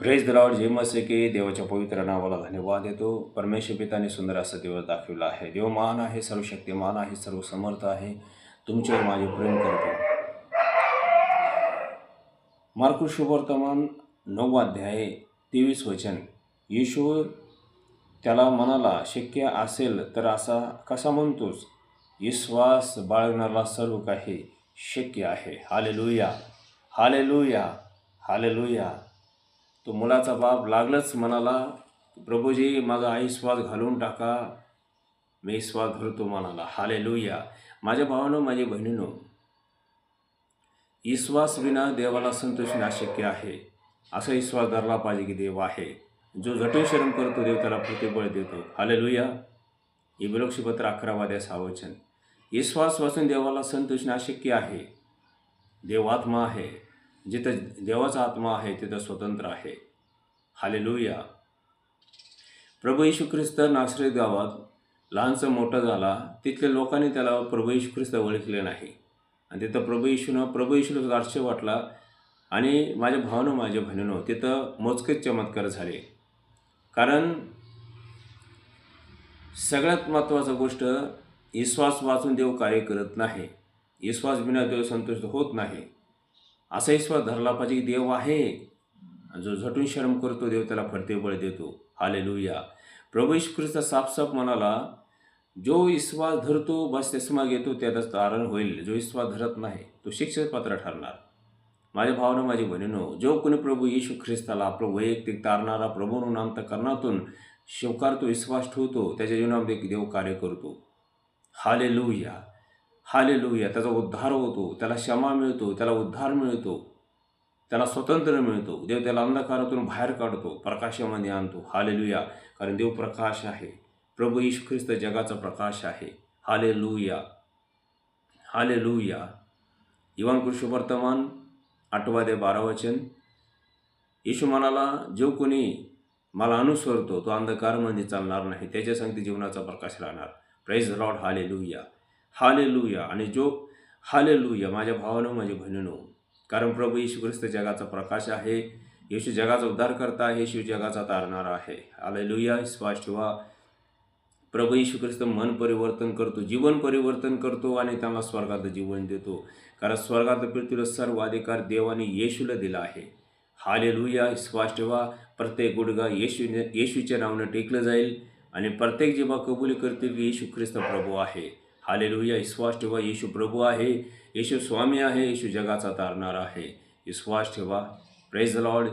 Praise the Lord. जय मसे की देवाच्या पवित्र नावाला धन्यवाद देतो. परमेश्वर पिताने सुंदर असा दिवस दाखविला आहे. देव महान आहे, सर्वशक्तिमान आहे, सर्व समर्थ आहे. तुमच्यावर माझे प्रेम करतो. मार्कुस शुभवर्तमान 9 अध्याय 23 वचन. येशू त्याला म्हणाला, शक्य असेल तर असा कसा म्हणतोस? विश्वास बाळगणारा सर्व काही शक्य आहे. Hallelujah, hallelujah, hallelujah. तो मुलाचा बाप लागलंच म्हणाला, प्रभूजी माझा विश्वास घालून टाका, मी विश्वास धरतो म्हणाला. हालेलुया. माझ्या भावानं, माझ्या बहिणीनं, विश्वास विना देवाला संतोषणे अशक्य आहे. असा विश्वास धरला पाहिजे की देव आहे. जो झटून शरम करतो देव त्याला प्रतिबळ देतो. हालेलुया. इब्रानिपत्र 11:6 वचन. विश्वास वाचून देवाला संतोषणे अशक्य आहे. देव आत्मा आहे. जिथं देवाचा आत्मा आहे तिथं स्वतंत्र आहे. हालेलुया. प्रभू येशू ख्रिस्त नासरेत गावात लहानसं मोठा झाला. तिथल्या लोकांनी त्याला प्रभू येशू ख्रिस्त ओळखले नाही. आणि तिथं प्रभू येशूला आश्चर्य वाटला. आणि माझ्या भावानं, माझ्या बहिणीनं, तिथं मोजकेच चमत्कार झाले. कारण सगळ्यात महत्त्वाची गोष्ट, विश्वास वाचून देव कार्य करत नाही. विश्वास बिना देव संतुष्ट होत नाही. असा विश्वास धरला पाहिजे की देव आहे. जो झटून शरम करतो देव त्याला प्रतिबळ देतो. हालेलुया. प्रभू येशू ख्रिस्त साफ म्हणाला, जो विश्वास धरतो बस चष्मा घेतो त्यातच तारण होईल. जो विश्वास धरत नाही तो शिक्षापात्र ठरणार. माझ्या भावानं, माझी बहिणीनं, जो कोणी प्रभू येशू ख्रिस्ताला आपलं वैयक्तिक तारणारा प्रभून अंतःकरणातून स्वीकारतो, विश्वास ठेवतो, त्याच्या जीवनामध्ये देव कार्य करतो. Hallelujah, hallelujah. त्याचा उद्धार होतो, त्याला क्षमा मिळतो, त्याला उद्धार मिळतो, त्याला स्वतंत्र मिळतो. देव त्याला अंधकारातून बाहेर काढतो, प्रकाशामध्ये आणतो. हालेलुया. कारण देव प्रकाश आहे. प्रभू येशू ख्रिस्त जगाचा प्रकाश आहे. Hallelujah, hallelujah. मार्कुस शुभवर्तमान 8:12 वचन. येशू म्हणाला, जो कोणी मला अनुसरतो तो अंधकारमध्ये चालणार नाही, त्याच्या संगती जीवनाचा प्रकाश राहणार. Praise the Lord. Hallelujah, hallelujah. आणि जो हालेलुया माझ्या भावानं, माझ्या बहिणीनं, कारण प्रभू येशू ख्रिस्त जगाचा प्रकाश आहे. येशू जगाचा उद्धार करता आहे. येशू जगाचा तारणारा आहे. हालेलुया. विश्वास ठेवा. प्रभू येशू ख्रिस्त मन परिवर्तन करतो, जीवन परिवर्तन करतो आणि त्यांना स्वर्गात जीवन देतो. कारण स्वर्गात पृथ्वीला सर्व अधिकार देवाने येशूला दिला आहे. हालेलुया. विश्वास ठेवा. प्रत्येक गुडघा येशूच्या नावानं टेकलं जाईल आणि प्रत्येक जिभा कबूल करतील की येशू ख्रिस्त प्रभू आहे. हालेलुया. विश्वास ठेवा. येशू प्रभू आहे. येशू स्वामी आहे. येशू जगाचा तारणारा आहे. विश्वास ठेवा. Praise the Lord.